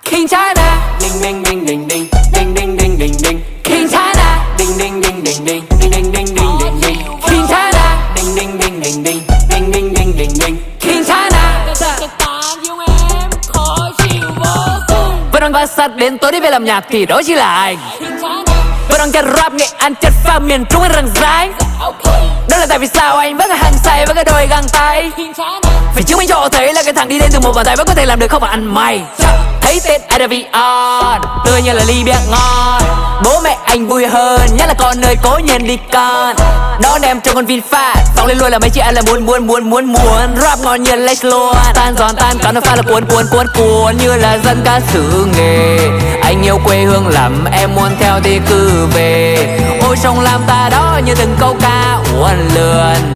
King China, ding ding ding ding ding, ding ding ding ding ding. King China, ding ding ding ding ding, ding ding ding ding ding ding. King China, ding ding ding ding ding, ding ding ding ding ding. King China. Vẫn đang va sát đến tối đi về làm nhạc thì đó chỉ là anh. Vẫn đang chất rap nghệ An chất pha miền Trung anh răng rái. Đó là tại vì sao anh vẫn hàng say với cái đôi găng tay. Phải chứng minh cho họ thấy là cái thằng đi lên từ một bàn tay vẫn có thể làm được không phải ăn mày. Thấy Tết IDV on, tươi như là ly bia ngon. Bố mẹ anh vui hơn, nhất là con ơi cố nhiên đi con. Đón em cho con VinFast, xong lên luôn là mấy chị anh là muốn. Rap ngon như Lex luôn, tan giòn tan còn nó pha là cuốn như là dân ca xứ nghề. Anh yêu quê hương lắm, em muốn theo thì cứ về. Ôi sông Lam ta đó như từng câu ca uốn lượn.